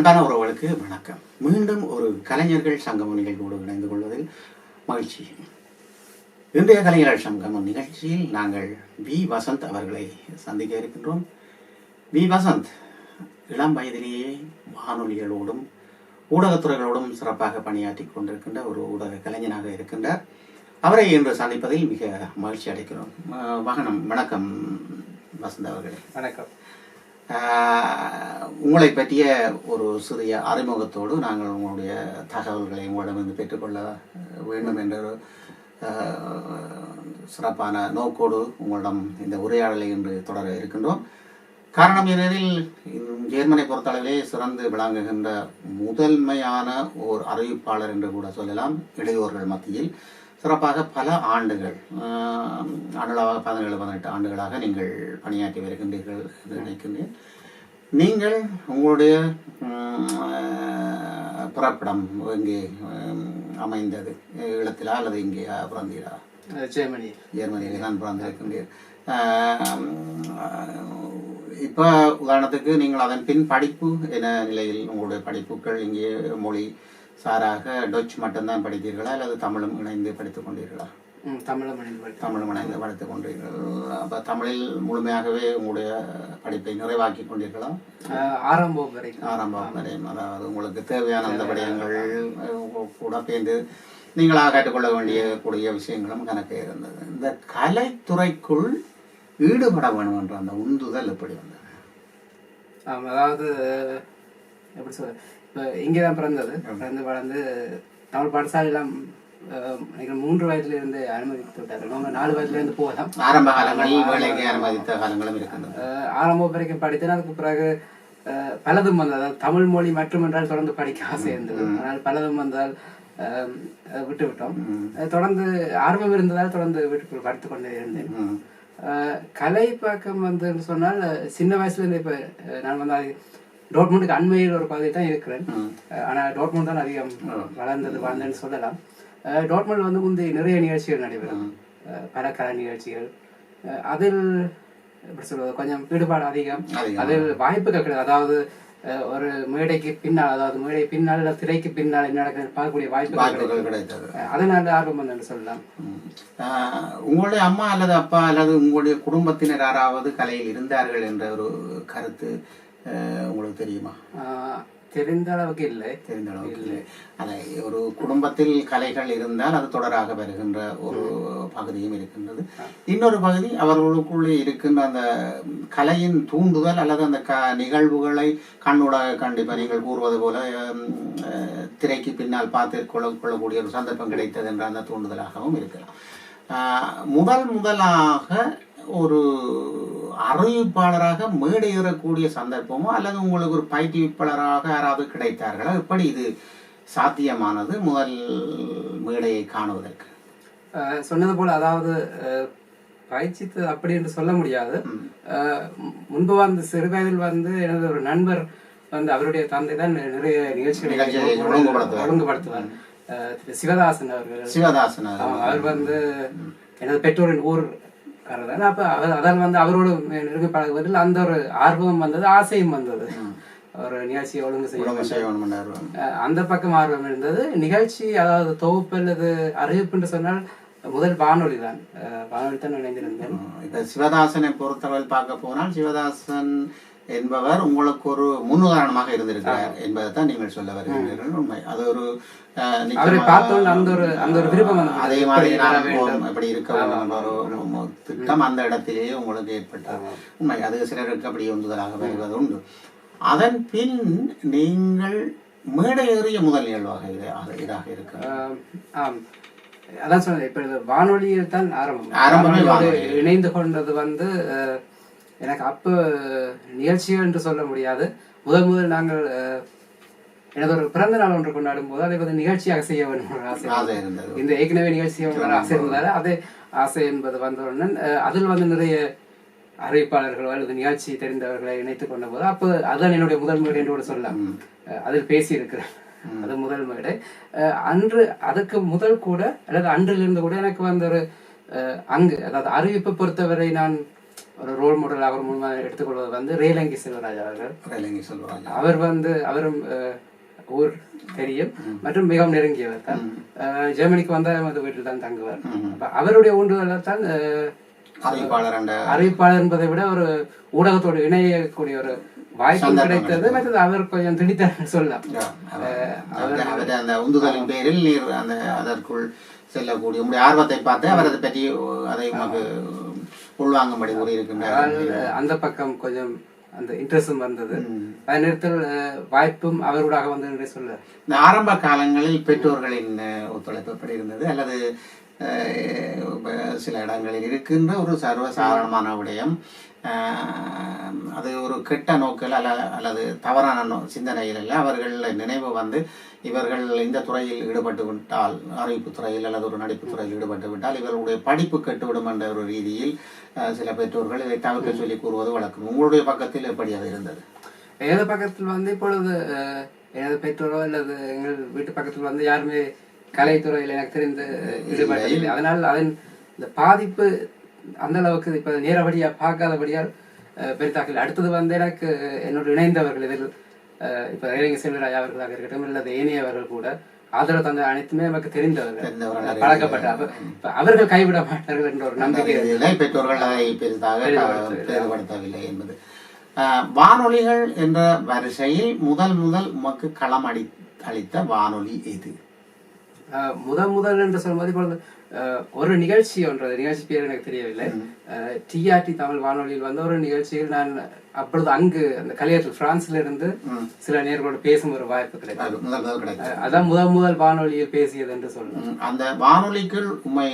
அன்பான உறவுகளுக்கு வணக்கம். மீண்டும் ஒரு கலைஞர்கள் சங்கமம் நிகழ்வோடு இணைந்து கொள்வதில் மகிழ்ச்சி. இன்றைய கலைஞர்கள் சங்கமம் நிகழ்ச்சியில் நாங்கள் வி வசந்த் அவர்களை சந்திக்க இருக்கின்றோம். வி வசந்த் இளம் வயதிலேயே வானொலிகளோடும் ஊடகத்துறைகளோடும் சிறப்பாக பணியாற்றி கொண்டிருக்கின்ற ஒரு ஊடக கலைஞனாக இருக்கின்றார். அவரை இன்று சந்திப்பதில் மிக மகிழ்ச்சி அடைக்கிறோம். வணக்கம் வசந்த் அவர்களே. வணக்கம். உங்களை பற்றிய ஒரு சிறிய அறிமுகத்தோடு நாங்கள் உங்களுடைய தகவல்களை உங்களிடமிருந்து பெற்றுக்கொள்ள வேண்டும் என்ற சிறப்பான நோக்கோடு உங்களிடம் இந்த உரையாடலை இன்று தொடர இருக்கின்றோம். காரணம் ஏனெனில் ஜெர்மனை பொறுத்தளவிலே சிறந்து விளங்குகின்ற முதன்மையான ஓர் அறிவிப்பாளர் என்று கூட சொல்லலாம். இளையோர்கள் மத்தியில் சிறப்பாக பல ஆண்டுகள், அனுளவாக 17-18 ஆண்டுகளாக நீங்கள் பணியாற்றி வருகின்றீர்கள் என்று நினைக்கின்றேன். நீங்கள் உங்களுடைய பிறப்பிடம் எங்கே அமைந்தது? ஈழத்திலா அல்லது இங்கே பிறந்தீரா? ஜெர்மனியிலே தான் பிறந்திருக்கின்றீர். இப்போ உதாரணத்துக்கு நீங்கள் அதன் பின் படிப்பு என்ன நிலையில் உங்களுடைய படிப்புகள் இங்கே மொழி சாராக டச் மட்டும்தான் படித்தீர்களா அல்லது தமிழும் இணைந்து படித்துக் கொண்டீர்களா? தமிழும் இணைந்து படித்துக் கொண்டீர்கள். அப்போ தமிழில் முழுமையாகவே உங்களுடைய படிப்பை நிறைவாக்கி கொண்டீர்களா? ஆரம்பம் வரையும். அதாவது உங்களுக்கு தேவையான அந்த விடயங்கள் கூட பேர்ந்து நீங்களாக கற்றுக்கொள்ள கூடிய விஷயங்களும் கணக்கே இருந்தது. இந்த கலைத்துறைக்குள் ஈடுபட வேணும் என்ற அந்த உந்துதல் எப்படி வந்தது? அதாவது எப்படி சொல்ற, இப்போ இங்கே தான் பிறந்து வளர்ந்து தமிழ் பாடசாலையெல்லாம் 3 வயதுல இருந்து அனுமதித்து விட்டார்கள். 4 வயதுல இருந்து போகலாம். ஆரம்ப காலங்களில் வேலைக்கு அனுமதித்த காலங்களும் இருக்கின்றன. ஆரம்பம் வரைக்கும் படித்தேன். அதுக்கு பிறகு பலதும் வந்தது. அதாவது தமிழ் மொழி மற்றும் என்றால் தொடர்ந்து படிக்க ஆசை இருந்தது. அதனால் பலதும் வந்தால் விட்டு விட்டோம். தொடர்ந்து ஆர்வம் இருந்ததால் தொடர்ந்து வீட்டுக்குள் படித்துக் கொண்டே இருந்தேன். கலை பக்கம் வந்து சொன்னால் சின்ன வயசுல இருந்து இப்ப நான் வந்து டோட்மண்டுக்கு அண்மையில் ஒரு பகுதி தான் இருக்கிறேன். ஆனா டோட்மண்ட் தான் அதிகம் வாழ்ந்தேன்னு சொல்லலாம். டோட்மண்ட் வந்து முந்தைய நிறைய நிகழ்ச்சிகள் நடைபெறும், பல கலை நிகழ்ச்சிகள். அதில் எப்படி சொல்றது, கொஞ்சம் ஈடுபாடு அதிகம். அதில் வாய்ப்புகள் கிடையாது. அதாவது ஒரு மேடைக்கு பின்னால், அதாவது மேடை பின்னால் இல்லை திரைக்கு பின்னால் என்ன நடக்கிறது பார்க்கக்கூடிய வாய்ப்புகள் கிடைத்தது. அதனால ஆர்வம் வந்து சொல்லலாம். உங்களுடைய அம்மா அல்லது அப்பா அல்லது உங்களுடைய குடும்பத்தினர் யாராவது கலையில் இருந்தார்கள் என்ற ஒரு கருத்து உங்களுக்கு தெரியுமா? தெரிந்த அளவுக்கு இல்லை. அதை ஒரு குடும்பத்தில் கலைகள் இருந்தால் அது தொடராக வருகின்ற ஒரு பகுதியும் இருக்கின்றது. இன்னொரு பகுதி அவர்களுக்குள்ளே இருக்கின்ற அந்த கலையின் தூண்டுதல் அல்லது அந்த நிகழ்வுகளை கண்ணூடாக கண்டிப்பாக நீங்கள் கூறுவது போல திரைக்கு பின்னால் பார்த்து கொள்ளக்கூடிய ஒரு சந்தர்ப்பம் கிடைத்தது என்ற அந்த தூண்டுதலாகவும் இருக்கலாம். முதலாக ஒரு அறிவிப்பாளராக மேடை ஏறக்கூடிய சந்தர்ப்பமோ அல்லது உங்களுக்கு ஒரு பயிற்றுவிப்பாளராக யாராவது கிடைத்தார்களா? எப்படி இது சாத்தியமானது முதல் மேடையை காணுவதற்கு? சொன்னது போல, அதாவது பயிற்சித்து அப்படி என்று சொல்ல முடியாது. முன்பு வந்து சிறு வயதில் வந்து எனது ஒரு நண்பர் வந்து அவருடைய தந்தை தான் நிறைய நிகழ்ச்சிகளை ஒழுங்குபடுத்துவார். சிவதாசன் அவர் வந்து எனது பெற்றோரின் ஊர். அப்ப அதான் வந்து அவரோடு நெருங்கி பழகுவதில் அந்த ஒரு ஆர்வம் வந்தது, ஆசையும் வந்தது. ஒரு நிகழ்ச்சியை ஒழுங்கு செய்ய அந்த பக்கம் ஆர்வம் இருந்தது. நிகழ்ச்சி, அதாவது தொகுப்பு அல்லது அறிவிப்புன்னு சொன்னால் முதல் வானொலி தான் இணைந்திருந்தேன். இப்ப சிவதாசனை பொறுத்தவரை பார்க்க போனால் சிவதாசன் என்பவர் உங்களுக்கு ஒரு முன்னுதாரணமாக இருந்திருக்கிறார் என்பதை தான் நீங்கள் சொல்ல வருகிறீர்கள். உண்மை. அது ஒரு அதே மாதிரி அப்படி இருக்க திட்டம் அந்த இடத்திலேயே உங்களுக்கு ஏற்பட்டார். உண்மை. அது சிலருக்கு அப்படி உந்துதலாக வருவது உண்டு. அதன் பின் நீங்கள் மேடை ஏறிய முதல் நிகழ்வாக இதாக இருக்கு. அதான் சொன்னேன், இப்ப வானொலியில் தான் ஆரம்பமே இணைந்து கொண்டது வந்து எனக்கு அப்போ நிகழ்ச்சிகள் என்று சொல்ல முடியாது. முதல் நாங்கள் எனது ஒரு பிறந்த நாள் ஒன்று கொண்டாடும் போது அதை வந்து நிகழ்ச்சியாக செய்ய வேண்டும் ஆசை இருந்தது. இந்த ஏற்கனவே நிகழ்ச்சி செய்ய ஆசை இருந்ததால அதே ஆசை என்பது வந்தவுடன் அதில் வந்து நிறைய அறிவிப்பாளர்களோ அல்லது நிகழ்ச்சி தெரிந்தவர்களை இணைத்துக் கொண்ட போது அப்போ அதுதான் என்னுடைய முதல் மேடை என்று கூட சொல்லலாம். அதில் பேசி இருக்கிறேன். அது முதல் மேடை. அன்று அதுக்கு முதல் கூட அல்லது அன்றிலிருந்து கூட எனக்கு வந்து ஒரு அங்கு, அதாவது அறிவிப்பை பொறுத்தவரை நான் ஒரு ரோல் மாடல் அவர் மூலமாக எடுத்துக்கொள்வது வந்து ரேலங்கி செல்வராஜ் அவர்கள். ரேலங்கி செல்வராஜ் அவர் வந்து அவரும் ஊர் தெரியும் மற்றும் மிகவும் நெருங்கியவர் தான். ஜெர்மனிக்கு வந்த எமது வீட்டில் தான் தங்குவார். அவருடைய ஊண்டுதலால் தான் அறிவிப்பாளர் என்பதை விட ஒரு ஊடகத்தோடு இணையக்கூடிய ஒரு வாய்ப்பு கிடைத்தது. மற்றது அவர் கொஞ்சம் திணித்த சொல்லலாம். அந்த உந்துதலின் பேரில் நீர் அந்த அதற்குள் செல்லக்கூடிய உங்களுடைய ஆர்வத்தை பார்த்து அவர் அதை பற்றி அதை உள்வாங்கும்படி கூறியிருக்கின்றார். அந்த பக்கம் கொஞ்சம் அந்த இன்ட்ரெஸ்டும் வந்தது. அதே நேரத்தில் வாய்ப்பும் அவரோடாக வந்து என்று சொல்ல இந்த ஆரம்ப காலங்களில் பெற்றோர்களின் ஒத்துழைப்பு எப்படி இருந்தது அல்லது சில இடங்களில் இருக்கின்ற ஒரு சர்வசாதாரணமான விடயம் அது ஒரு கெட்ட நோக்கில் அல்லது தவறான சிந்தனையில் அல்ல அவர்கள் நினைவு வந்து இவர்கள் இந்த துறையில் ஈடுபட்டு விட்டால் அறிவிப்பு துறையில் அல்லது ஒரு நடிப்பு துறையில் ஈடுபட்டு விட்டால் இவர்களுடைய படிப்பு கெட்டுவிடும் என்ற ஒரு ரீதியில் சில பெற்றோர்கள் இதை தவிர்க்க சொல்லி கூறுவது வழக்கம். உங்களுடைய பக்கத்தில் எப்படி அது இருந்தது? எனது பக்கத்தில் வந்து இப்பொழுது எனது பெற்றோரோ அல்லது எங்கள் வீட்டு பக்கத்தில் வந்து யாருமே கலைத்துறையில் எனக்கு தெரிந்து ஈடுபட்டதில்லை. அதனால் அதன் இந்த பாதிப்பு அந்த அளவுக்கு இப்ப நேரடியா பார்க்காதபடியால் பெரிதாக்கல். அடுத்தது வந்து எனக்கு என்னோட இணைந்தவர்கள் இதில் இப்ப ரேலங்கி செல்வராஜ் அவர்களாக இருக்கட்டும் அல்லது ஏனையவர்கள் கூட ஆதரவு தந்த அனைத்துமே நமக்கு தெரிந்தவர்கள் பழக்கப்பட்ட அவர்கள் கைவிட மாட்டார்கள் என்ற ஒரு நம்பிக்கை பெற்றோர்கள் அதை பெரிதாக என்பது. வானொலிகள் என்ற வரிசையில் முதல் உமக்கு களம் அளித்த வானொலி எது? முதல் என்று சொல்லும்போது இப்பொழுது ஒரு நிகழ்ச்சி நிகழ்ச்சி பேர் எனக்கு தெரியவில்லை. டிஆர்டி தமிழ் வானொலியில் வந்து ஒரு நிகழ்ச்சியில் நான் அப்பொழுது அங்கு அந்த கலையத்தில் பிரான்ஸ்ல இருந்து சில நேர்களோடு பேசும் ஒரு வாய்ப்பு கிடைத்தது. அதான் முதல் வானொலியில் பேசியது என்று சொல்லணும். அந்த வானொலிக்குள் உண்மை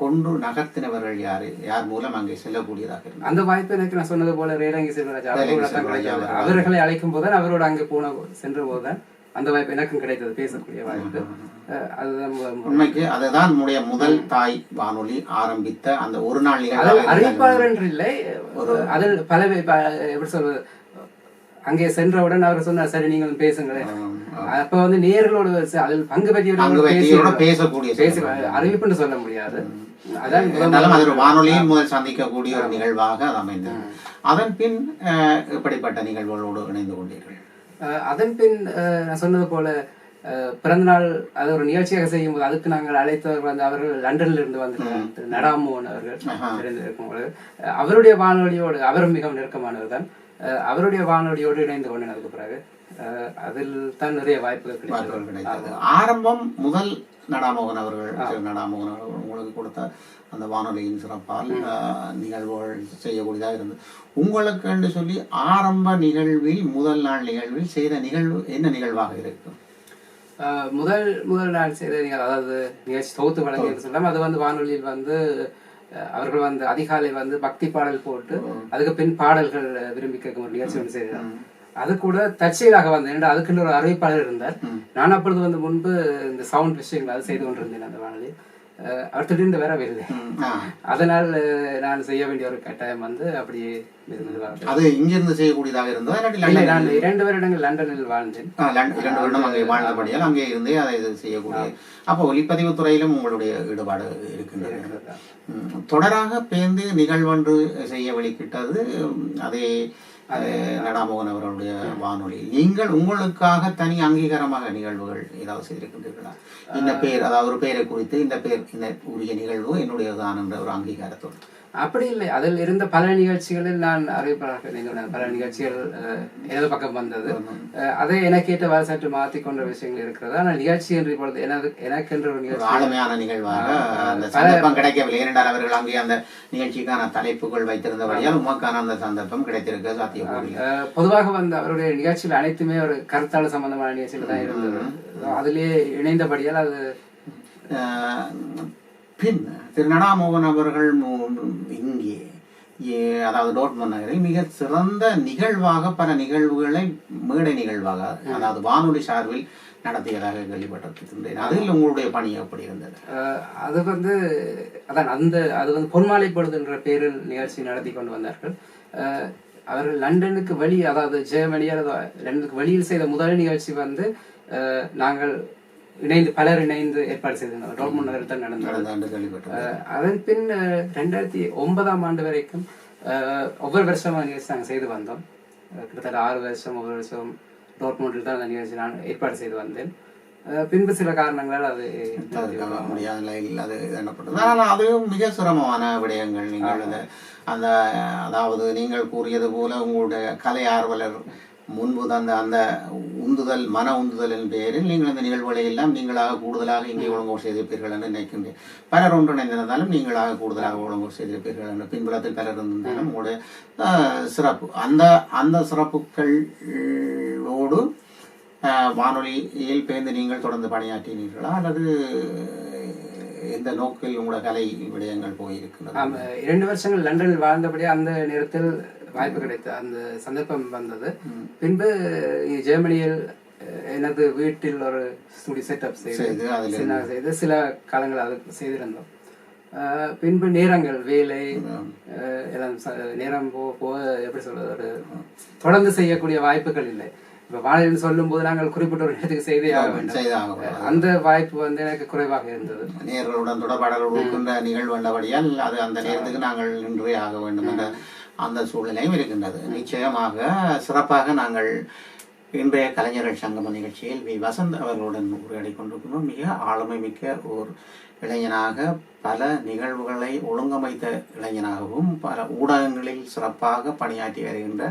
கொண்டு நகர்த்தினவர்கள் யார் மூலம் அங்கே செல்லக்கூடியதாக அந்த வாய்ப்பு எனக்கு நான் சொன்னது போல ரேலங்கி செல்வராஜ் அவர்களை அழைக்கும் போதுதான் அவரோட அங்கே சென்ற போதுதான் அந்த வாய்ப்பு எனக்கும் கிடைத்தது, பேசக்கூடிய வாய்ப்பு. உண்மைக்கு அதுதான் நம்முடைய முதல் தாய் வானொலி ஆரம்பித்த அந்த ஒரு நாள் அறிவிப்பாளர் என்று இல்லை, அதில் பல எப்படி சொல்வது, அங்கே சென்றவுடன் அவர் சொன்னார் சரி நீங்கள் பேசுங்களேன். அப்ப வந்து நேர்களோடு அதில் பங்கு பற்றிய அறிவிப்புன்னு சொல்ல முடியாது. அதான் வானொலியின் முதல் சந்திக்கக்கூடிய ஒரு நிகழ்வாக அது அமைந்தது. அதன் பின் எப்படிப்பட்ட நிகழ்வுகளோடு இணைந்து கொண்டீர்கள்? அதன் பின் நான் சொன்னது போல பிறந்தநாள் அது ஒரு நிகழ்ச்சியாக செய்யும் போது அதுக்கு நாங்கள் அழைத்தவர்கள் வந்து அவர்கள் லண்டன்ல இருந்து வந்து நடாமோன் அவர்கள் தெரிந்திருக்கும். அவருடைய வானொலியோடு அவரும் மிகவும் நெருக்கமானவர் தான். அவருடைய வானொலியோடு இணைந்து கொண்டதற்கு பிறகு அதில் தான் நிறைய வாய்ப்புகள் கிடைத்தது. ஆரம்பம் முதல் நடாமோகன் அவர்கள் உங்களுக்கு கொடுத்த அந்த வானொலியின் சிறப்பால் நிகழ்வுகள் செய்யக்கூடியதாக இருந்தது. உங்களுக்கு என்று சொல்லி ஆரம்ப நிகழ்வில் முதல் நாள் நிகழ்வில் செய்த நிகழ்வு என்ன நிகழ்வாக இருக்கும்? முதல் நாள் செய்த அதாவது நிகழ்ச்சி தொகுத்து வழங்கி என்று சொல்லலாம். அது வந்து வானொலியில் வந்து அவர்கள் வந்து அதிகாலை வந்து பக்தி பாடல் போட்டு அதுக்கு பின் பாடல்கள் விரும்பி கேட்கும் ஒரு நிகழ்ச்சி ஒன்று செய்தார். அது கூட தற்செயலாக வந்தேன். அதுக்குன்னு ஒரு அறிவிப்பாளர் இருந்தார். நான் அப்பொழுது வந்து முன்பு இந்த சவுண்ட் விஷயங்கள் அது செய்து கொண்டிருந்தேன் அந்த வானொலி. அவர் திடீர்ந்து வரவில்லை. அதனால் நான் செய்ய வேண்டிய ஒரு கட்டாயம் வந்து அப்படியே அது இங்கிருந்து செய்யக்கூடியதாக இருந்ததா? நான் 2 வருடங்கள் லண்டனில் வாழ்ந்தேன். 2 வருடம் அங்கே வாழ்ந்தபடியால் அங்கே இருந்தே அதை செய்யக்கூடிய. அப்போ ஒலிப்பதிவு துறையிலும் உங்களுடைய ஈடுபாடு இருக்கின்றது. தொடராக பேர்ந்து நிகழ்வொன்று செய்ய வெளிக்கிட்டது அதே நடாமோகன் அவர்களுடைய வானொலி. நீங்கள் உங்களுக்காக தனி அங்கீகாரமாக நிகழ்வுகள் ஏதாவது செய்திருக்கின்றீர்களா? இந்த பேர், அதாவது ஒரு பெயரை குறித்து இந்த பேர் இந்த உரிய நிகழ்வு என்னுடையதான் என்ற ஒரு அங்கீகாரத்தோடு? அப்படி இல்லை. அதில் இருந்த பல நிகழ்ச்சிகளில் நான் அறிவிப்பாளர்கள் பல நிகழ்ச்சிகள் எனது பக்கம் வந்தது. அதை எனக்கேற்ற சற்று மாற்றிக்கொண்ட விஷயங்கள் இருக்கிறது. ஆனால் நிகழ்ச்சி என்று இப்பொழுது எனக்கென்ற ஒரு நிகழ்ச்சி ஆளுமையான நிகழ்வாக அந்த சந்தர்ப்பம் கிடைக்கவில்லை. ஏனென்றால் அவர்கள் அங்கே அந்த நிகழ்ச்சிக்கான தலைப்புகள் வைத்திருந்தபடியால் உமக்கான அந்த சந்தர்ப்பம் கிடைத்திருக்க சாத்தியம். பொதுவாக வந்து அவருடைய நிகழ்ச்சிகள் அனைத்துமே ஒரு கருத்தாளர் சம்பந்தமான நிகழ்ச்சிகள் தான் இருந்தது. அதிலேயே இணைந்தபடியால் அது பின் திரு நடாமோகன் அவர்கள் இங்கே அதாவது டோட்மன் நகரில் மிக சிறந்த நிகழ்வாக பல நிகழ்வுகளை மேடை நிகழ்வாக அதாவது வானொலி சார்பில் நடத்தியதாக கேள்விப்பட்டிருக்கின்றேன். அதில் உங்களுடைய பணி எப்படி இருந்தது? அது வந்து அதான் அது வந்து பொன்மாலை பொழுது என்ற பேரில் நிகழ்ச்சி நடத்தி கொண்டு வந்தார்கள். அவர்கள் லண்டனுக்கு வெளியே, அதாவது ஜெர்மனி லண்டனுக்கு வெளியில் செய்த முதல் நிகழ்ச்சி வந்து நாங்கள் பலர் இணைந்து ஏற்பாடு செய்திருந்தோம். டோட்மண்ட் நகரில் தான் நடந்தது. அதன் பின் 2009ஆம் ஆண்டு வரைக்கும் ஒவ்வொரு வருஷமும் நிகழ்ச்சி நாங்கள் செய்து வந்தோம். கிட்டத்தட்ட 6 வருஷம் ஒவ்வொரு வருஷம் டோர்ட்மூண்டில் தான் அந்த நிகழ்ச்சி நான் ஏற்பாடு செய்து வந்தேன். பின்பு சில காரணங்களால் அது முடியாத நிலையில் அது எண்ணப்பட்டது. ஆனால் அதுவும் மிக சிரமமான விடயங்கள். நீங்கள் அந்த அதாவது நீங்கள் கூறியது போல உங்களுடைய கலை ஆர்வலர் முன்பு தந்த அந்த உந்துதல் மன உந்துதலின் பேரில் நீங்கள் அந்த நிகழ்வுகளை எல்லாம் நீங்களாக கூடுதலாக இங்கே ஒழுங்கு செய்திருப்பீர்கள் என்று நினைக்கின்றேன். பலர் ஒன்றிணைந்திருந்தாலும் நீங்களாக கூடுதலாக ஒழுங்கு செய்திருப்பீர்கள் என்று பின்புலத்தில் பலர் இருந்தாலும் உங்களுடைய சிறப்பு அந்த சிறப்புகளோடு வானொலியில் பேர்ந்து நீங்கள் தொடர்ந்து பணியாற்றினீர்களா அல்லது எந்த நோக்கில் உங்களோட கலை விடயங்கள் போயிருக்கிறது? 2 வருஷங்கள் லண்டனில் வாழ்ந்தபடியே அந்த நேரத்தில் வாய்ப்பு கிடைத்தது, அந்த சந்தர்ப்பம் வந்தது. பின்பு ஜெர்மனியில் எனது வீட்டில் ஒரு ஸ்டுடியோ செட்டப் செய்து சில காலங்கள் அது செய்திருந்தோம். பின்பு நேரங்கள் வேலை எல்லாம் நேரம் போக எப்படி சொல்றது, ஒரு தொடர்ந்து செய்யக்கூடிய வாய்ப்புகள் இல்லை. இப்ப வானிலை சொல்லும் போது நாங்கள் குறிப்பிட்ட ஒரு இடத்துக்கு செய்தே ஆக வேண்டும். அந்த வாய்ப்பு வந்து எனக்கு குறைவாக இருந்தது. நேர்களுடன் தொடர்பாடல்கள் இருக்கின்ற நிகழ்வு வந்தபடியால் அது அந்த நேரத்துக்கு நாங்கள் நின்றே ஆக வேண்டும் என்ற அந்த சூழ்நிலையும் இருக்கின்றது. நிச்சயமாக சிறப்பாக நாங்கள் இன்றைய கலைஞர்கள் சங்கம நிகழ்ச்சியில் வி வசந்த் அவர்களுடன் உரையாடி கொண்டிருக்கிறோம். மிக ஆளுமை மிக்க ஓர் இளைஞனாக, பல நிகழ்வுகளை ஒழுங்கமைத்த இளைஞனாகவும், பல ஊடகங்களில் சிறப்பாக பணியாற்றி வருகின்ற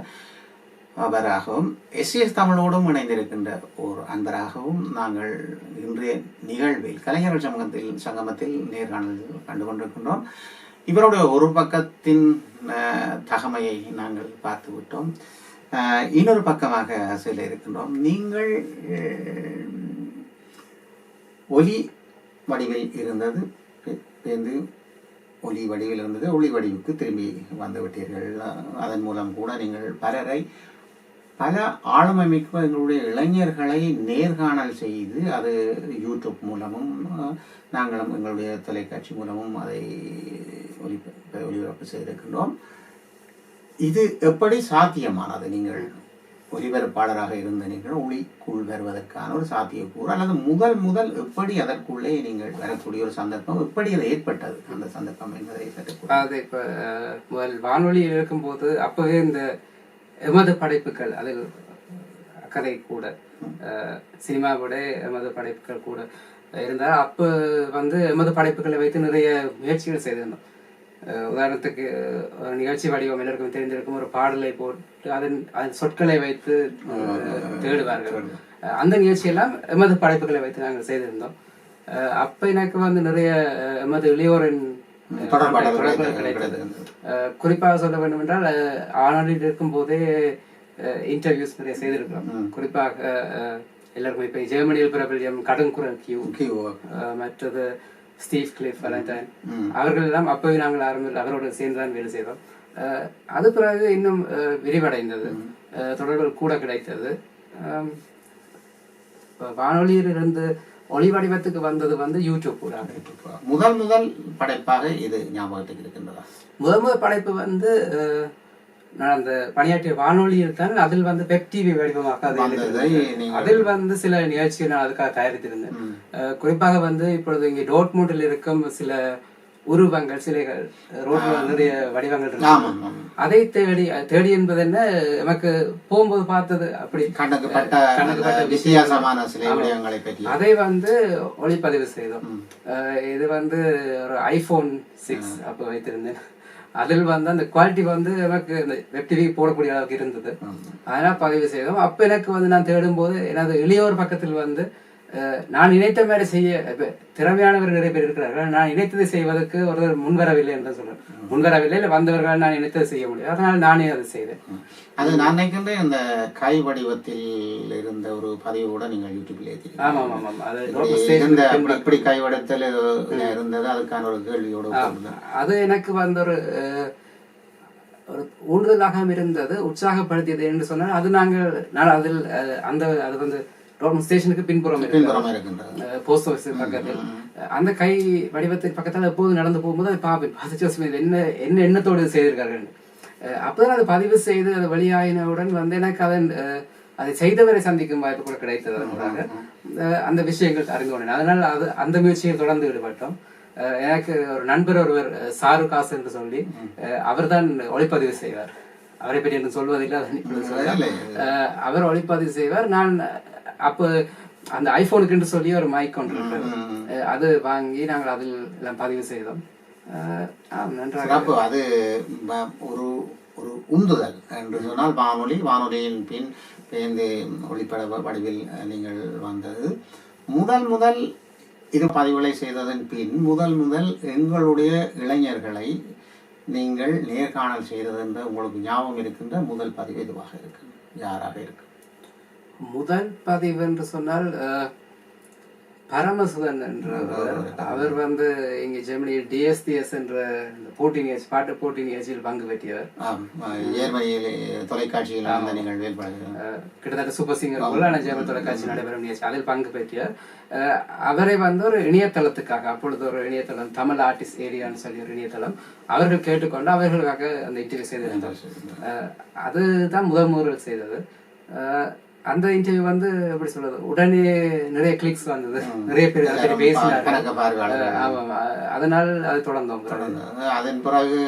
அவராகவும், எஸ்எஸ் தமிழோடும் இணைந்திருக்கின்ற ஒரு அன்பராகவும் நாங்கள் இன்றைய நிகழ்வில் கலைஞர்கள் சங்கமத்தில் நேர்காணல் கண்டு கொண்டிருக்கின்றோம். இவருடைய ஒரு பக்கத்தின் தகமையை நாங்கள் பார்த்து விட்டோம். இன்னொரு பக்கமாக செல்ல இருக்கின்றோம். நீங்கள் ஒலி வடிவில் இருந்தது பேருந்து ஒலி வடிவில் இருந்தது ஒளி வடிவுக்கு திரும்பி வந்து விட்டீர்கள். அதன் மூலம் கூட நீங்கள் பல ஆளுமைமிக்க எங்களுடைய இளைஞர்களை நேர்காணல் செய்து அது யூடியூப் மூலமும் நாங்களும் எங்களுடைய தொலைக்காட்சி மூலமும் அதை ஒளிபரப்பு செய்திருக்கின்றோம். இது எப்படி சாத்தியமானது? நீங்கள் ஒலிபரப்பாளராக இருந்த நீங்கள் ஒளிக்குள் வருவதற்கான ஒரு சாத்தியக்கூறு அல்லது முதல் எப்படி அதற்குள்ளே நீங்கள் வரக்கூடிய ஒரு சந்தர்ப்பம் எப்படி அது ஏற்பட்டது, அந்த சந்தர்ப்பம் என்பதை அது இப்ப முதல் வானொலியில் இருக்கும்போது அப்பவே இந்த எமது படைப்புகள், அதில் கதை கூட சினிமாவோட எமது படைப்புகள் கூட இருந்தால் அப்போ வந்து எமது படைப்புகளை வைத்து நிறைய முயற்சிகள் செய்திருந்தோம். உதாரணத்துக்கு நிகழ்ச்சி வடிவம் எல்லாருக்கும் தெரிஞ்சிருக்கும், ஒரு பாடலை போட்டு அதன் சொற்களை வைத்து தேடுவார்கள். அந்த நிகழ்ச்சியெல்லாம் எமது படைப்புகளை வைத்து நாங்கள் செய்திருந்தோம். அப்ப எனக்கு வந்து நிறைய எமது இளையோரின் கிடைத்தது. குறிப்பாக சொல்ல வேண்டும் என்றால் ஆனலில் இருக்கும் போதே இன்டர்வியூஸ் நிறைய செய்திருக்கிறோம். குறிப்பாக எல்லாருக்கும் இப்ப ஜெர்மனியில் பிரபல்யம் கடுங்குரல் கியூ, மற்றது ஸ்டீவ் கிளிஃப் வேலண்டைன் அவர்கள் எல்லாம் அப்பவே நாங்கள் அவரோடு சேர்ந்துதான் வேலை செய்தோம். அது பிறகு இன்னும் விரிவடைந்தது, தொடர்கள் கூட கிடைத்தது. வானொலியில் இருந்து ஒளி வடிவத்துக்கு வந்தது வந்து யூடியூப் கூட. முதல் படைப்பாக இது ஞாபகத்துக்கு இருக்கின்றதா? முதல் படைப்பு வந்து நான் அந்த பணியாற்றிய வானொலியில் தான், அதில் வந்து வெப் டிவி வடிவமாக அதில் வந்து சில நிகழ்ச்சிகள் நான் அதுக்காக தயாரித்திருந்தேன். குறிப்பாக வந்து இப்பொழுது இங்கே டோர்ட்மூண்டில் இருக்கும் சில உருவங்கள், சிலைகள், ரோட்ல நிறைய வடிவங்கள் இருக்கு. அதை தேடி என்பது என்ன, நமக்கு போகும்போது பார்த்தது அப்படி வித்தியாசமான சிலை வடிவங்களை பற்றி அதை வந்து ஒளிப்பதிவு செய்தோம். இது வந்து ஒரு iPhone 6 அப்போ வைத்திருந்தேன். அதில் வந்து அந்த குவாலிட்டி வந்து எனக்கு இந்த வெப் டிவி போடக்கூடிய அளவுக்கு இருந்தது. அதனால பதிவு செய்தோம். அப்ப எனக்கு வந்து நான் தேடும் போது எனது இளையோர் பக்கத்தில் வந்து நான் நினைத்த மாதிரி செய்ய திறமையானவர் நிறைய பேர் இருக்கிறார்கள். நான் நினைத்ததை செய்வதற்கு ஒருவர் முன்வரவில்லை என்று சொல்றேன். முன்வரவில்லை, இல்லை வந்தவர்கள் நான் நினைத்ததை செய்ய முடியும். அதனால் நானே அதை செய்தேன். அது நான் நினைக்கின்றேன் இந்த கை வடிவத்தில் இருந்த ஒரு பதிவு கூட நீங்கள் யூடியூப்ல ஏற்றி. ஆமா ஆமா ஆமா, அது கை வடிவத்தில் இருந்தது. அதுக்கான ஒரு கேள்வியோட அது எனக்கு வந்து ஒரு ஊடுதலாக இருந்தது, உற்சாகப்படுத்தியது என்று சொன்னால் அது நான் அதில் அது வந்து ஸ்டேஷனுக்கு பின்புறம் போஸ்ட் ஆபீஸ் பக்கத்தில் அந்த கை வடிவத்தின் பக்கத்தில் எப்போது நடந்து போகும்போது அதை பார்ப்பேன். என்ன எண்ணத்தோடு செய்திருக்கார்கள். அப்பதான் அதை பதிவு செய்து அது வெளியாயினவுடன் வந்து எனக்கு அதை செய்தவரை சந்திக்கும் வாய்ப்பு கூட கிடைத்தது. அதனால அந்த விஷயங்கள் அறிந்து கொண்டேன். அதனால் அந்த முயற்சியில் தொடர்ந்து ஈடுபட்டோம். எனக்கு ஒரு நண்பர் ஒருவர் சாருகாஸ் என்று சொல்லி அவர்தான் ஒளிப்பதிவு செய்வார். அவரை பற்றி எனக்கு சொல்வதில்லை, அவர் ஒளிப்பதிவு செய்வார். நான் அப்போ அந்த ஐபோனுக்கு சொல்லி ஒரு மைக் கொண்டு அது வாங்கி நாங்கள் அதில் எல்லாம் பதிவு செய்தோம். நன்றாக அது ஒரு ஒரு உந்துதல் என்று சொன்னால் வானொலியின் பின் பேருந்து ஒளிப்பட வடிவில் நீங்கள் வந்தது. முதல் இது பதிவுகளை செய்ததன் பின் முதல் எங்களுடைய இளைஞர்களை நீங்கள் நேர்காணல் செய்தது என்ற உங்களுக்கு ஞாபகம் இருக்கின்ற முதல் பதிவு எதுவாக இருக்கு? யாராக இருக்கு முதல் பதிவு என்று சொன்னால் பரமசுதன் என்ற அவர் இங்க ஜெர்மனியில் DSDS என்ற போட்டி நிகழ்ச்சி, பாட்டு போட்டி நிகழ்ச்சியில் பங்கு பெற்றவர். தொலைக்காட்சியில் கிட்டத்தட்ட சூப்பர் சிங்கர் போல ஜெர்மன் தொலைக்காட்சி நடைபெறும் நிகழ்ச்சி அதில் பங்கு பெற்றவர். அவரை ஒரு இணையதளத்துக்காக, அப்பொழுது ஒரு இணையதளம் தமிழ் ஆர்டிஸ்ட் ஏரியான்னு சொல்லி ஒரு இணையதளம், அவர்கள் கேட்டுக்கொண்டு அவர்களுக்காக அந்த இன்டர்வியூ செய்திருந்தார். அதுதான் முதல் செய்தது. அந்த இன்டர்வியூ எப்படி சொல்றது, உடனே நிறைய கிளிக்ஸ் வந்தது, நிறைய பேர் பேசினாங்க. அதனால் அது தொடர்ந்தோம். அதன் பிறகு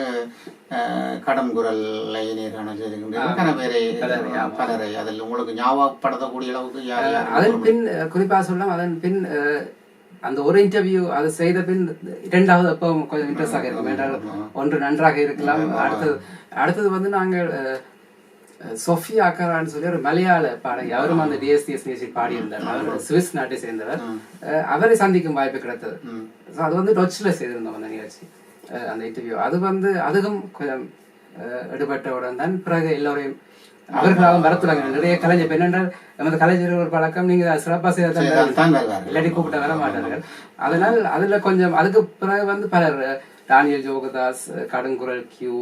கடம் குரலை நேர்காணல் செய்திருக்கின்றனர் பலரை. அதில் உங்களுக்கு ஞாபகப்படுத்தக்கூடிய அளவுக்கு அதன் பின் குறிப்பாக சொல்லலாம். அதன் பின் அந்த ஒரு இன்டர்வியூ அது செய்த பின் இரண்டாவது அப்போ கொஞ்சம் இன்ட்ரெஸ்டாக இருக்கும் என்றால் ஒன்று நன்றாக இருக்கலாம். அடுத்தது நாங்கள் சோஃபியா அக்காரான்னு சொல்லி ஒரு மலையாள பாடகி, அவரும் அந்த DSDS நிகழ்ச்சி பாடியிருந்தார். அவர் சுவிஸ் நாட்டை சேர்ந்தவர். அவரை சந்திக்கும் வாய்ப்பு கிடைத்தது. அது டொச்சில் செய்திருந்தோம் அந்த நிகழ்ச்சி, அந்த இன்டர்வியூ. அதுவும் கொஞ்சம் எடுபட்டவுடன் தான் பிறகு எல்லோரையும் அவர்களாக வரத்துலாங்க. நிறைய கலைஞர் என்னென்றால் நமது கலைஞர் ஒரு பழக்கம், நீங்க சிறப்பாக செய்த இல்லாட்டி கூப்பிட்ட வர மாட்டார்கள். அதனால் அதுல கொஞ்சம் அதுக்கு பிறகு பலர், டானியல் ஜோகதாஸ், கடுங்குரல் கியூ,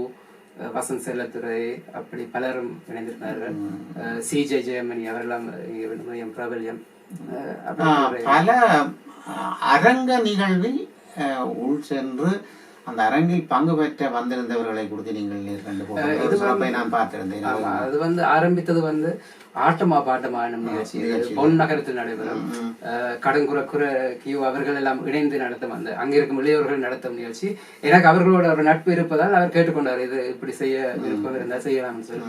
வசந்த் செல்லத்துறை, அப்படி பலரும் இணைந்திருக்கிறார்கள். CJ ஜெயமணி அவரெல்லாம் பிரபல்யம். பல அரங்க நிகழ்வில் உள் சென்று அந்த அரங்கில் பங்கு பெற்ற வந்திருந்தவர்களை கொடுத்து நீங்கள் நான் பார்த்திருந்தேன். அது ஆரம்பித்தது ஆட்டமா பாட்டமா நிகழ்ச்சி பொன் நகரத்தில் நடைபெறும். கடங்குற கியூ அவர்கள் எல்லாம் இணைந்து நடத்தும் அங்க இருக்கும் இளையோர்கள் நடத்தும் நிகழ்ச்சி. எனக்கு அவர்களோட ஒரு நட்பு இருப்பதால் அவர் கேட்டுக்கொண்டார், இது இப்படி செய்ய விருப்பம் இருந்தால் செய்யலாம்னு சொல்லி.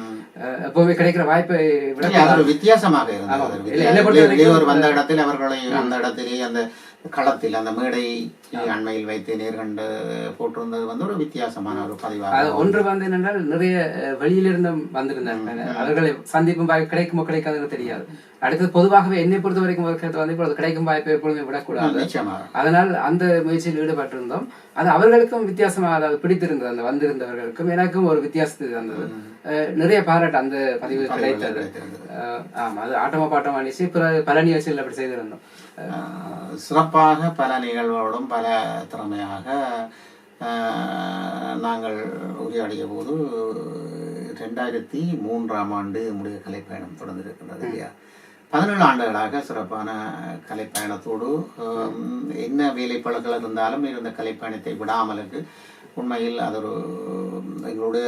எப்பவுமே கிடைக்கிற வாய்ப்பை விட வித்தியாசமாக இருந்தது. வந்த இடத்தில் அவர்களை அந்த இடத்திலே அந்த களத்தில் அந்த மேடை அண்மையில் வைத்து நேர்கண்டு போட்டிருந்தது ஒரு வித்தியாசமான ஒரு பதிவாக. ஒன்று என்னென்றால் நிறைய வெளியிலிருந்து வந்திருந்தாங்க. அவர்களை சந்திப்பும் கிடைக்குமோ கிடைக்காதுன்னு தெரியாது. அடுத்தது பொதுவாகவே என்னை பொறுத்த வரைக்கும் இப்பொழுது கிடைக்கும் வாய்ப்பை எப்பொழுதுமே விடக்கூடாது. அதனால் அந்த முயற்சியில் ஈடுபட்டிருந்தோம். அது அவர்களுக்கும் வித்தியாசமாக, அதாவது பிடித்திருந்தது, அந்த வந்திருந்தவர்களுக்கும் எனக்கும் ஒரு வித்தியாசத்தை தந்தது. நிறைய பாராட்டு அந்த பதிவு கிடைத்தது. ஆமா, அது ஆட்டமா பாட்டமா நிகழ்ச்சி. பல நிகழ்ச்சிகள் அப்படி செய்திருந்தோம். சிறப்பாக பல நிகழ்வுகளோடும் பல திறமையாக நாங்கள் உரையாடிய போது 2003ஆம் ஆண்டு நம்முடைய கலைப்பயணம் தொடர்ந்திருக்கின்றது இல்லையா? 17 ஆண்டுகளாக சிறப்பான கலைப்பயணத்தோடு என்ன வேலைப்பழக்கள் இருந்தாலும் இருந்த கலைப்பயணத்தை விடாமலுக்கு உண்மையில் அது ஒரு எங்களுடைய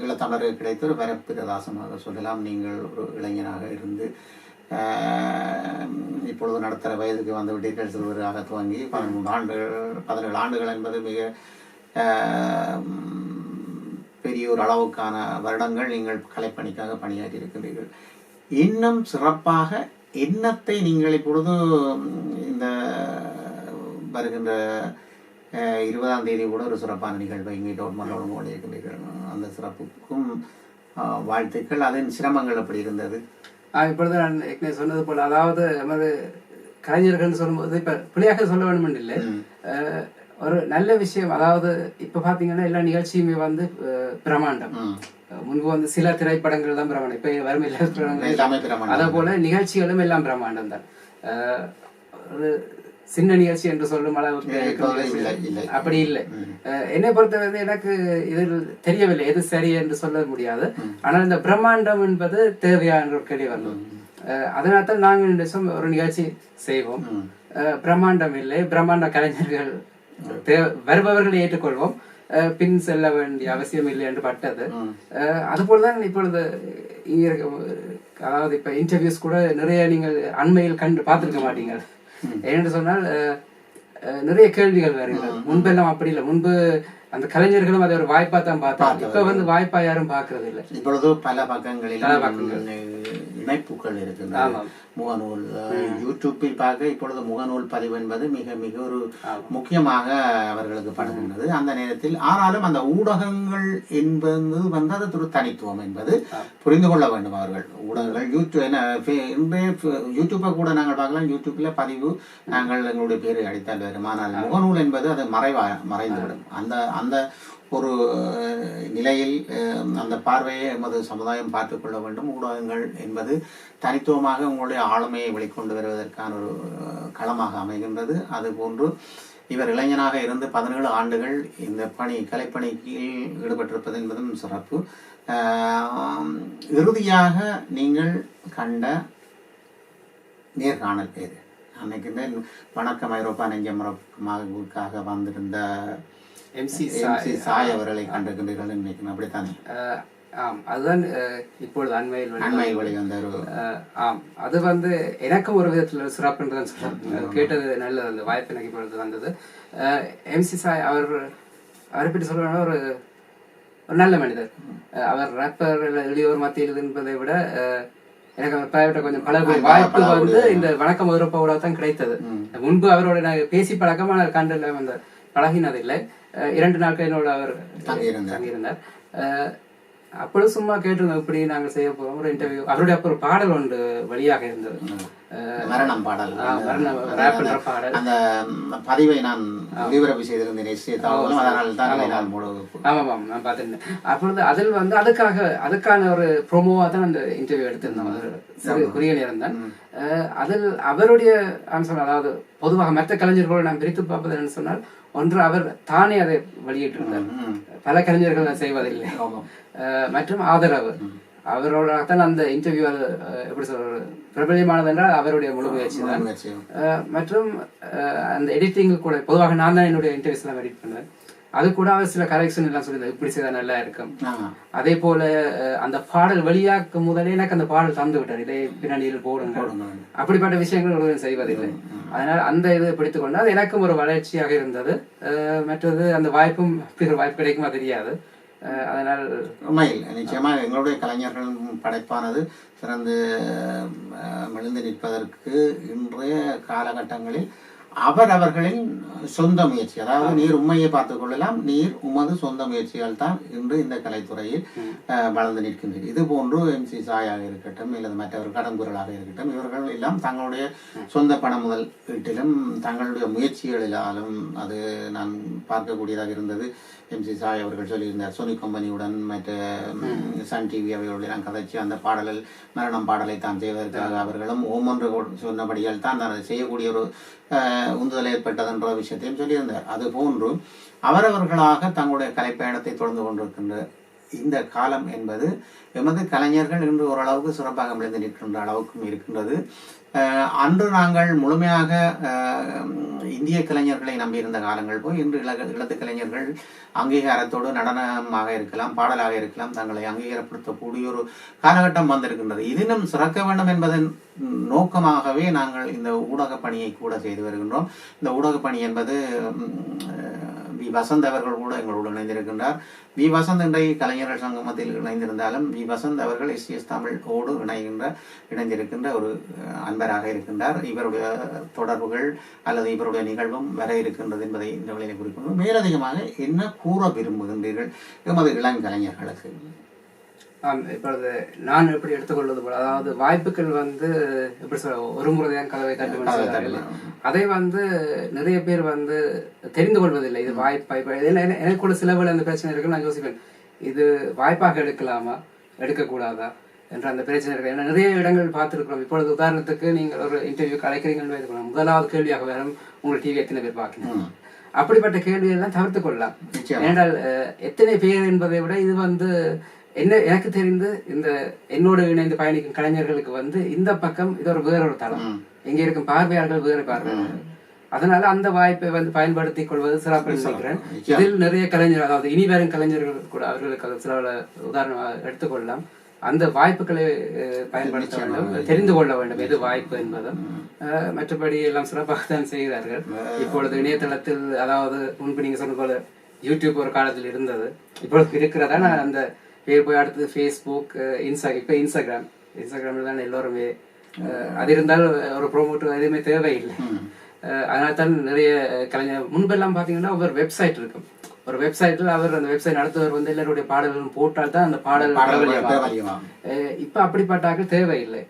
ஈழத்தமிழருக்கு கிடைத்த ஒரு வரப்பிரதாசமாக சொல்லலாம். நீங்கள் ஒரு இளைஞனாக இருந்து இப்பொழுது நடத்துகிற வயதுக்கு வந்து விட்டீர்கள் சிறுவராக துவங்கி 17 ஆண்டுகள் என்பது மிக பெரிய ஒரு அளவுக்கான வருடங்கள் நீங்கள் கலைப்பணிக்காக பணியாற்றி இருக்கின்றீர்கள். இன்னும் சிறப்பாக எண்ணத்தை நீங்கள் இப்பொழுது இந்த வருகின்ற 20ஆம் தேதி கூட ஒரு சிறப்பான நிகழ்வை இங்கே டோர்மனோடு ஓடி இருக்கின்றீர்கள். அந்த சிறப்புக்கும் வாழ்த்துக்கள். அதன் சிரமங்கள் எப்படி இருந்தது? இப்பொழுது நான் ஏற்கனவே சொன்னது போல, அதாவது நமது கலைஞர்கள் சொல்லும்போது இப்ப பிள்ளையாக சொல்ல வேண்டும் இல்லை, ஒரு நல்ல விஷயம். அதாவது இப்ப பாத்தீங்கன்னா எல்லா நிகழ்ச்சியுமே பிரமாண்டம். முன்பு சில திரைப்படங்கள் தான் பிரமாண்டம், இப்ப வறுமை இல்லாத அதே போல நிகழ்ச்சிகளும் எல்லாம் பிரமாண்டம் தான். ஒரு சின்ன நிகழ்ச்சி என்று சொல்லும் அளவுக்கு அப்படி இல்லை. என்னை பொறுத்தவரை எனக்கு இதில் தெரியவில்லை எது சரி என்று சொல்ல முடியாது. ஆனால் இந்த பிரம்மாண்டம் என்பது தேவையான ஒரு கேள்வி வந்தோம். அதனால தான் நாங்கள் ஒரு நிகழ்ச்சி செய்வோம். பிரம்மாண்டம் இல்லை, பிரம்மாண்ட கலைஞர்கள் வருபவர்களை ஏற்றுக்கொள்வோம், பின் செல்ல வேண்டிய அவசியம் இல்லை என்று பட்டது. அதுபோலதான் இப்பொழுது இங்க இருக்க, அதாவது இப்ப இன்டர்வியூஸ் கூட நிறைய நீங்கள் அண்மையில் பார்த்திருக்க மாட்டீங்க. ஏனென்று சொன்னால் நிறைய கேள்விகள் வருகிறது. முன்பெல்லாம் அப்படி இல்லை. முன்பு அந்த கலைஞர்களும் அதை ஒரு வாய்ப்பா தான் பார்த்தாங்க. இப்ப வந்து வாய்ப்பா யாரும் பாக்குறது இல்லை. இப்பொழுது பல பக்கங்களில் இணைப்புகள் இருக்கின்றன. முகநூல், யூடியூப்பில் பார்க்க இப்பொழுது முகநூல் பதிவு என்பது மிக மிக ஒரு முக்கியமாக அவர்களுக்கு படுகின்றது. அந்த நேரத்தில் ஆனாலும் அந்த ஊடகங்கள் என்பது வந்து அது ஒரு தனித்துவம் என்பது புரிந்து கொள்ள வேண்டும் அவர்கள். ஊடகங்கள் யூடியூப்பை கூட நாங்கள் பார்க்கலாம். யூடியூப்ல பதிவு நாங்கள் எங்களுடைய பேரை அடித்தால் வரும். ஆனால் முகநூல் என்பது அது மறைந்துவிடும். அந்த ஒரு நிலையில் அந்த பார்வையை எமது சமுதாயம் பார்த்து கொள்ள வேண்டும். ஊடகங்கள் என்பது தனித்துவமாக உங்களுடைய ஆளுமையை வெளிக்கொண்டு வருவதற்கான ஒரு களமாக அமைகின்றது. அதுபோன்று இவர் இளைஞனாக இருந்து 17 ஆண்டுகள் இந்த கலைப்பணிக்கு ஈடுபட்டிருப்பது என்பதும் சிறப்பு. இறுதியாக நீங்கள் கண்ட நேர்காணல் பேரு அன்னைக்கு வணக்கம் ஐரோப்பா நெஞ்சமரக்காக வந்திருந்த MC சாய் அவர்களை கண்டிருக்கின்றீர்கள் நினைக்கிறேன். அப்படித்தானே? அதுதான் இப்பொழுது அண்மையில் வெளிவந்த அது வந்து எனக்கும் ஒரு விதத்துல சிறப்புன்றதான் சொல்றேன். கேட்டது நல்லது. அந்த வாய்ப்பு எனக்கு இப்பொழுது வந்தது. MC சாய் அவரை பற்றி சொல்ல ஒரு நல்ல மனிதர். அவர் ரேப்பர் எளியோர் மத்தியில் என்பதை விட எனக்கு பிரைவேட்டா கொஞ்சம் பழக வாய்ப்பு வந்து இந்த வணக்கம் ஐரோப்பாவோட தான் கிடைத்தது. முன்பு அவரோட நான் பேசி பழக்கமான கண்டில் அந்த பழகினதில்லை. 2 நாட்கள் என்னோட அவர் தங்கியிருந்தார். அப்பொழுது சும்மா கேட்டிருந்தோம் இப்படி நாங்கள் செய்ய போறோம் ஒரு இன்டர்வியூ. அவருடைய அப்போ ஒரு பாடல் ஒன்று வழியாக இருந்தது, மரணம் பாடல். அந்த பதிவை நான் ஒளிபரப்பு செய்திருந்தேன். ஆமாம், நான் பார்த்திருந்தேன். அப்பொழுது அதில் வந்து அதுக்கான ஒரு ப்ரோமோவா தான் அந்த இன்டர்வியூ எடுத்திருந்தோம். குறிய நேரம் தான். அதில் அவருடைய ஆன்சர், அதாவது பொதுவாக மற்ற கலைஞர்களோடு நான் பிரித்து பார்ப்பது என்னன்னு சொன்னால், ஒன்று அவர் தானே அதை வெளியிட்டிருந்தார். பல கலைஞர்கள் செய்வதில்லை. மற்றும் ஆதரவு அவரோட தான் அந்த இன்டர்வியூ எப்படி சொல்ற பிரபலியமானது என்றால் அவருடைய முழு முயற்சி தான். மற்றும் அந்த எடிட்டிங் கூட பொதுவாக நான் தான் என்னுடைய இன்டர்வியூஸ் எல்லாம் எடிட் பண்ணேன். அது கூட அவர் சில கரெக்ஷன் எல்லாம் சொல்லியிருந்தார், இப்படி செய்தா நல்லா இருக்கும். அதே போல அந்த பாடல் வெளியாக்கும் முதலே எனக்கு அந்த பாடல் தந்து விட்டார், இதே பின்னணியில் போடுங்க. அப்படிப்பட்ட விஷயங்கள் செய்வதில்லை. அதனால அந்த இது பிடித்துக் கொண்டு அது எனக்கும் ஒரு வளர்ச்சியாக இருந்தது. மற்றது அந்த வாய்ப்பும் வாய்ப்பு கிடைக்குமா தெரியாது. அதனால் உண்மையில் நிச்சயமாக எங்களுடைய கலைஞர்கள் படைப்பானது சிறந்து மெழுந்து நிற்பதற்கு இன்றைய காலகட்டங்களில் அவரவர்களின் சொந்த முயற்சி, அதாவது நீர் உண்மையை பார்த்துக் கொள்ளலாம், நீர் உமது சொந்த முயற்சியால் தான் இன்று இந்த கலைத்துறையில் வளர்ந்து நிற்கின்றது. இது போன்று MC சாயாக இருக்கட்டும் அல்லது மற்றவர் கடம்புரலாக இருக்கட்டும், இவர்கள் எல்லாம் தங்களுடைய சொந்த பண முதல் வீட்டிலும் தங்களுடைய முயற்சிகளிலாலும் அது நான் பார்க்கக்கூடியதாக இருந்தது. MC சாய் அவர்கள் சொல்லியிருந்தார், சோனி கம்பெனியுடன் மற்ற சன் டிவி அவைகளுடன் கதைச்சு அந்த பாடலில் மரணம் பாடலை தான் செய்வதற்காக அவர்களும் ஓமொன்று சொன்னபடியால் தான் அதை செய்யக்கூடிய ஒரு உந்துதல் ஏற்பட்டதென்ற விஷயத்தையும் சொல்லியிருந்தார். அது போன்று அவரவர்களாக தங்களுடைய கலைப்பயணத்தை தொடர்ந்து கொண்டிருக்கின்ற இந்த காலம் என்பது எமது கலைஞர்கள் இன்று ஓரளவுக்கு சிறப்பாக விளைந்து நிற்கின்ற அளவுக்கும் இருக்கின்றது. அன்று நாங்கள் முழுமையாக இந்திய கலைஞர்களை நம்பியிருந்த காலங்கள் போய் இன்று இளத்து கலைஞர்கள் அங்கீகாரத்தோடு நடனமாக இருக்கலாம், பாடலாக இருக்கலாம், தங்களை அங்கீகாரப்படுத்தக்கூடிய ஒரு காலகட்டம் வந்திருக்கின்றது. இதனும் சிறக்க வேண்டும் என்பதன் நோக்கமாகவே நாங்கள் இந்த ஊடக பணியை கூட செய்து வருகின்றோம். இந்த ஊடக பணி என்பது வி வசந்த் அவர்கள் கூட எங்களோடு இணைந்திருக்கின்றார். வி வசந்த் இன்றைய கலைஞர்கள் சங்கமத்தில் இணைந்திருந்தாலும் வி வசந்த் அவர்கள் STS தமிழோடு இணைந்திருக்கின்ற ஒரு அன்பராக இருக்கின்றார். இவருடைய தொடர்புகள் அல்லது இவருடைய நிகழ்வும் வர இருக்கின்றது என்பதை இந்த வேளையில் குறிப்பிடுவோம். மேலதிகமாக என்ன கூற விரும்புகின்றீர்கள் எமது இளங்கலைஞர்களுக்கு? இப்பொழுது நான் எப்படி எடுத்துக்கொள்வது போல, அதாவது வாய்ப்புகள் வந்து எப்படி சொல்ல, ஒரு முறைதான் கதவை தட்டு. அதை வந்து நிறைய பேர் வந்து தெரிந்து கொள்வதில்லை. இது வாய்ப்பா? இப்ப எனக்கு கூட சில வேலை அந்த பிரச்சனை இருக்கு. நான் யோசிப்பேன், இது வாய்ப்பாக எடுக்கலாமா எடுக்கக்கூடாதா என்ற அந்த பிரச்சனை இருக்கு. ஏன்னா நிறைய இடங்கள் பார்த்துருக்கிறோம். இப்பொழுது உதாரணத்துக்கு நீங்கள் ஒரு இன்டர்வியூக்கு அழைக்கிறீங்கன்னு முதலாவது கேள்வியாக வரும், உங்களுக்கு டிவி எத்தனை பேர் பார்க்கணும். அப்படிப்பட்ட கேள்வியெல்லாம் தவிர்த்து கொள்ளலாம். ஏனென்றால் எத்தனை பேர் என்பதை விட இது வந்து என்ன எனக்கு தெரிந்து இந்த என்னோட இணைந்து பயணிக்கும் கலைஞர்களுக்கு வந்து இந்த பக்கம் இது ஒரு வேறொரு தளம். இங்க இருக்கும் பார்வையாளர்கள் வேறு பார்வையாளர்கள். அதனால அந்த வாய்ப்பை வந்து பயன்படுத்திக் கொள்வது சிறப்பு நினைக்கிறேன். இதில் நிறைய கலைஞர்கள், அதாவது இனி வரும் கலைஞர்கள் கூட அவர்களுக்கு சில உதாரணமாக எடுத்துக்கொள்ளலாம். அந்த வாய்ப்புகளை பயன்படுத்த வேண்டும், தெரிந்து கொள்ள வேண்டும் எது வாய்ப்பு என்பதும். மற்றபடி எல்லாம் சிறப்பாக தான் செய்கிறார்கள். இப்பொழுது இணையதளத்தில், அதாவது முன்பு நீங்க சொன்ன போல யூடியூப் ஒரு காலத்தில் இருந்தது, இப்பொழுது இருக்கிறதா அந்த பேர் போய் அடுத்தது ஃபேஸ்புக், இப்போ இன்ஸ்டாகிராமில் தான் எல்லோருமே. அது இருந்தால் ஒரு ப்ரோமோட்டர் எதுவுமே தேவையில்லை. அதனால தான் நிறைய கலைஞர் முன்பெல்லாம் பார்த்தீங்கன்னா ஒரு வெப்சைட் இருக்கும், ஒரு வெப்சைட்ல அவர் அந்த வெப்சைட் நடத்துவர் வந்து எல்லாருடைய பாடல்களும் போட்டால் தான் அந்த பாடல் பிரபலியமாகும். இப்ப அப்படிப்பட்டாக்கள் தேவையில்லை.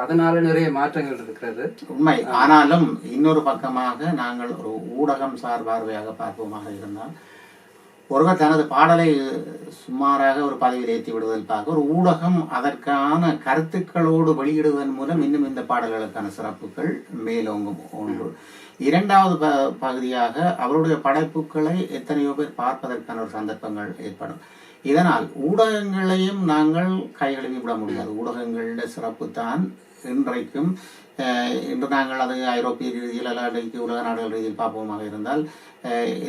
அதனால நிறைய மாற்றங்கள் இருக்கிறது உண்மை. ஆனாலும் இன்னொரு பக்கமாக நாங்கள் ஒரு ஊடகம் சார் பார்வையாக பார்ப்போமாக இருந்தால், ஒருவர் தனது பாடலை சுமாராக ஒரு பதிவில் ஏற்றி விடுவதில் பார்க்க, ஒரு ஊடகம் அதற்கான கருத்துக்களோடு வெளியிடுவதன் மூலம் இன்னும் இந்த பாடல்களுக்கான சிறப்புகள் மேலோங்கும் ஒன்று. இரண்டாவது பகுதியாக அவருடைய படைப்புகளை எத்தனையோ பேர் பார்ப்பதற்கான ஒரு சந்தர்ப்பங்கள் ஏற்படும். இதனால் ஊடகங்களையும் நாங்கள் கைகழுவி விட முடியாது. ஊடகங்களோட சிறப்பு தான் இன்றைக்கும். இன்று நாங்கள் அது ஐரோப்பிய ரீதியில் அல்லது உலக நாடுகள் ரீதியில் பார்ப்போமாக இருந்தால்,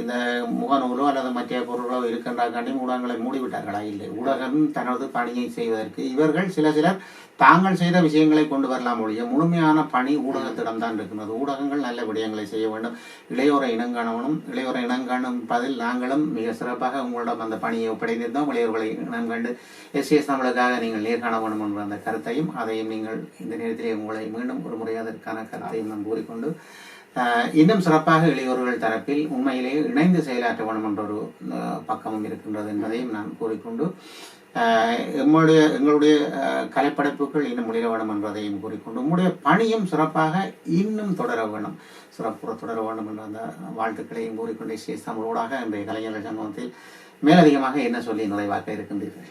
இந்த முகநூலோ அல்லது மற்ற பொருளோ இருக்கின்றாக்காண்டி ஊடகங்களை மூடிவிட்டார்களா? இல்லை. ஊடகம் தனது பணியை செய்வதற்கு இவர்கள் சிலர் தாங்கள் செய்த விஷயங்களை கொண்டு வரலாம் ஒழிய முழுமையான பணி ஊடகத்திடம் தான் இருக்கிறது. ஊடகங்கள் நல்ல விடயங்களை செய்ய வேண்டும். இளையோரை இனங்காணவனும், இளையோரை இனங்காணும் பதில் நாங்களும் மிக சிறப்பாக உங்களிடம் அந்த பணியை ஒப்படைத்திருந்தோம். இளையோர்களை இனங்கண்டு எஸ்எஸ் நம்மளுக்காக நீங்கள் நேர்காண வேண்டும் என்ற அந்த கருத்தையும் அதையும் நீங்கள் இந்த நேரத்திலே உங்களை மீண்டும் ஒரு முறை அதற்கான கருத்தையும் நான் கூறிக்கொண்டு, இன்னும் சிறப்பாக இளையோர்கள் தரப்பில் உண்மையிலேயே இணைந்து செயலாற்ற வேண்டும் என்ற ஒரு பக்கமும் இருக்கின்றது என்பதையும் நான் கூறிக்கொண்டு, எங்களுடைய கலைப்படைப்புகள் இன்னும் முடிய வேண்டும் என்பதையும் கூறிக்கொண்டு, உங்களுடைய பணியும் சிறப்பாக இன்னும் தொடர வேண்டும், சிறப்புற தொடர வேண்டும் என்ற அந்த வாழ்த்துக்களையும் கூறிக்கொண்டு எஸ்எஸ் தமிழோடாக இன்றைய கலைஞர்கள் சமூகத்தில் மேலதிகமாக என்ன சொல்லி நிறைவாக்க இருக்கின்றீர்கள்?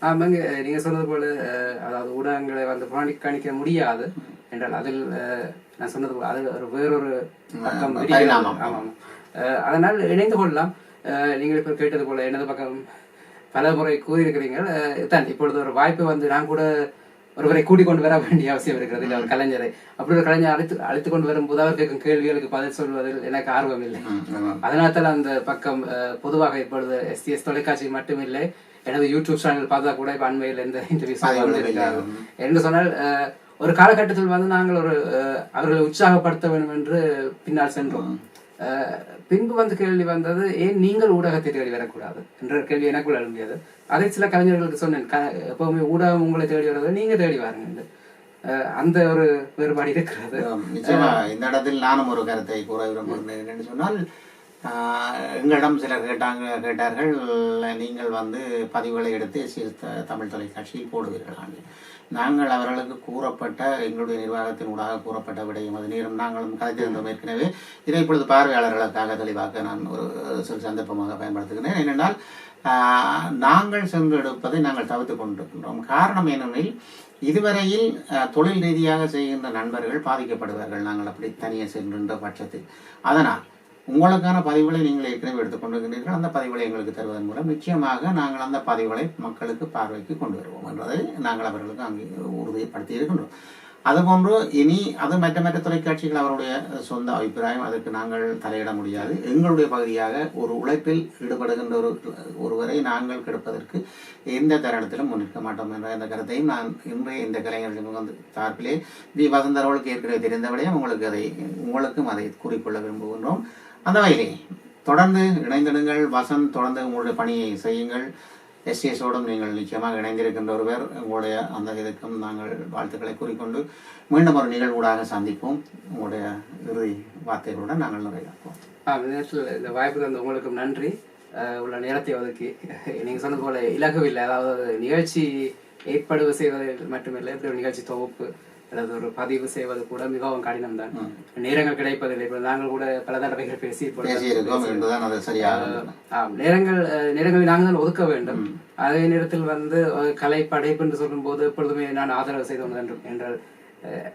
ஆமாங்க, நீங்க சொன்னது போல அதாவது ஊடகங்களை வந்து புறக்கணிக்க முடியாது என்றால் அதில் நான் சொன்னது போல அது ஒரு வேறொரு பக்கம். ஆமாம், அதனால் இணைந்து கொள்ளலாம். நீங்கள் இப்போ கேட்டது போல எனது பக்கம் பல முறை கூறியிருக்கிறீங்க தான். இப்பொழுது ஒரு வாய்ப்பு வந்து நான் கூட ஒருவரை கூட்டிக் கொண்டு வர வேண்டிய அவசியம் இருக்கிறது. இல்லை, ஒரு கலைஞரை அப்படி ஒரு கலைஞர் அழைத்து கொண்டு வரும்போது அவர் கேட்கும் கேள்விகளுக்கு பதில் சொல்வதில் எனக்கு ஆர்வம் இல்லை. அதனால தான் அந்த பக்கம் பொதுவாக இப்பொழுது எஸ்டிஎஸ் தொலைக்காட்சி மட்டுமில்லை, எனது யூடியூப் சேனல் பார்த்தா கூட இப்போ அண்மையில் எந்த இன்டர்வியூஸ் என்று சொன்னால், ஒரு காலகட்டத்தில் வந்து நாங்கள் அவர்களை உற்சாகப்படுத்த வேண்டும் என்று பின்னால் சென்றோம். பின்பு வந்து கேள்வி வந்தது, ஏன் நீங்கள் ஊடகத்தை தேடி வரக்கூடாது என்ற கேள்வி எனக்குள்ள எழும்பியது. அதை சில கலைஞர்களுக்கு சொன்னேன், எப்பவுமே ஊடகம் உங்களை தேடி வரதை நீங்க தேடி வாருங்க. அந்த ஒரு வேறுபாடு இருக்கிறது. நிச்சயமா இந்த இடத்தில் நானும் ஒரு கருத்தை கூற விரும்புகிறேன். என்று சொன்னால், எங்களிடம் சிலர் கேட்டார்கள், நீங்கள் வந்து பதிவுகளை எடுத்து தமிழ் தொலைக்காட்சியில் போடுவீர்களாங்க. நாங்கள் அவர்களுக்கு கூறப்பட்ட, எங்களுடைய நிர்வாகத்தின் ஊடாக கூறப்பட்ட விடயம் அது நேரம் நாங்களும் கதைத்திருந்தோம் ஏற்கனவே. இதை இப்பொழுது பார்வையாளர்களுக்காக தெளிவாக்க நான் ஒரு சிறு சந்தர்ப்பமாக பயன்படுத்துகிறேன். ஏனென்றால், நாங்கள் சென்று எடுப்பதை நாங்கள் தவிர்த்து கொண்டிருக்கின்றோம். காரணம் ஏனெனில், இதுவரையில் தொழில் ரீதியாக செய்கின்ற நண்பர்கள் பாதிக்கப்படுவார்கள் நாங்கள் அப்படி தனியே சென்றிருந்த பட்சத்தில். அதனால் உங்களுக்கான பதிவுகளை நீங்கள் ஏற்கனவே எடுத்துக்கொண்டிருக்கிறீர்கள். அந்த பதிவுகளை எங்களுக்கு தருவதன் மூலம் நிச்சயமாக நாங்கள் அந்த பதிவுகளை மக்களுக்கு பார்வைக்கு கொண்டு வருவோம் என்பதை நாங்கள் அவர்களுக்கு அங்கே உறுதிப்படுத்தி இருக்கின்றோம். அதுபோன்று இனி அது மற்ற தொலைக்காட்சிகள் அவருடைய சொந்த அபிப்பிராயம், அதற்கு நாங்கள் தலையிட முடியாது. எங்களுடைய பகுதியாக ஒரு உழைப்பில் ஈடுபடுகின்ற ஒருவரை நாங்கள் கெடுப்பதற்கு எந்த தருணத்திலும் முன்னிற்க மாட்டோம் என்ற இந்த கருத்தையும் நான் இன்றைய இந்த கலைஞர்கள் வந்து சார்பிலே வி வசந்தரவர்களுக்கு ஏற்கனவே தெரிந்தபடியும் உங்களுக்கும் அதை கூறிக்கொள்ள விரும்புகின்றோம். அந்த வகையிலே தொடர்ந்து இணைந்திடுங்கள். வசந்த், தொடர்ந்து உங்களுடைய பணியை செய்யுங்கள். எஸ்எஸோடும் நீங்கள் நிச்சயமாக இணைந்திருக்கின்ற ஒருவர். உங்களுடைய அந்த இதுக்கும் நாங்கள் வாழ்த்துக்களை கூறிக்கொண்டு மீண்டும் ஒரு நிகழ்வூடாக சந்திப்போம். உங்களுடைய இறுதி வார்த்தைகளுடன் நாங்கள் நிறைவேற்றுவோம். இந்த வாய்ப்பு தந்த உங்களுக்கும் நன்றி. உள்ள நேரத்தை ஒதுக்கி நீங்க சொன்னது போல இலகுவில்லை, அதாவது நிகழ்ச்சி ஏற்பாடு செய்வது மட்டுமில்லை, இப்படி ஒரு நிகழ்ச்சி தொகுப்பு அல்லது ஒரு பதிவு செய்வது கூட மிகவும் கடினம் தான். நேரங்கள் கிடைப்பதில்லை. இப்போ நாங்கள் கூட பல தடவைகள் நேரங்களை நாங்கள் தான் ஒதுக்க வேண்டும். அதே நேரத்தில் வந்து கலை படைப்பு என்று சொல்லும் போது எப்பொழுதுமே நான் ஆதரவு செய்தோம் என்றால்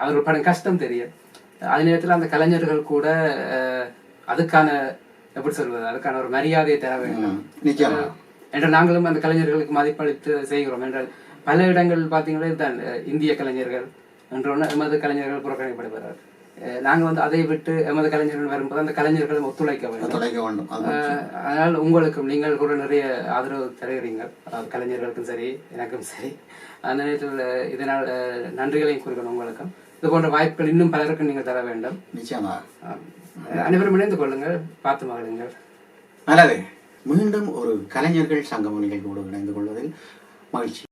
அவர்கள் படம் கஷ்டம் தெரியும். அதே நேரத்தில் அந்த கலைஞர்கள் கூட அதுக்கான எப்படி சொல்வது, அதுக்கான ஒரு மரியாதையை தர வேண்டும் என்றால் நாங்களும் அந்த கலைஞர்களுக்கு மதிப்பளித்து செய்கிறோம். என்றால் பல இடங்கள் பார்த்தீங்கன்னா இதுதான் இந்திய கலைஞர்கள் என்றொன்று எமது கலைஞர்கள் புறக்கணிக்கப்படுகிறார். நாங்கள் வந்து அதை விட்டு எமது கலைஞர்கள் வரும்போது அந்த கலைஞர்களும் ஒத்துழைக்க வேண்டும். அதனால் உங்களுக்கும் நீங்கள் கூட நிறைய ஆதரவு தருகிறீங்க, அதாவது கலைஞர்களுக்கும் சரி எனக்கும் சரி. அந்த நேரத்தில் இதனால் நன்றிகளையும் கூறுகிறோம் உங்களுக்கும். இது போன்ற வாய்ப்புகள் இன்னும் பலருக்கும் நீங்கள் தர வேண்டும். நிச்சயமாக அனைவரும் இணைந்து கொள்ளுங்கள், பார்த்து மகிழுங்கள். நல்லது. மீண்டும் ஒரு கலைஞர்கள் சங்கம நிகழ்வோடு இணைந்து கொள்வதில் மகிழ்ச்சி.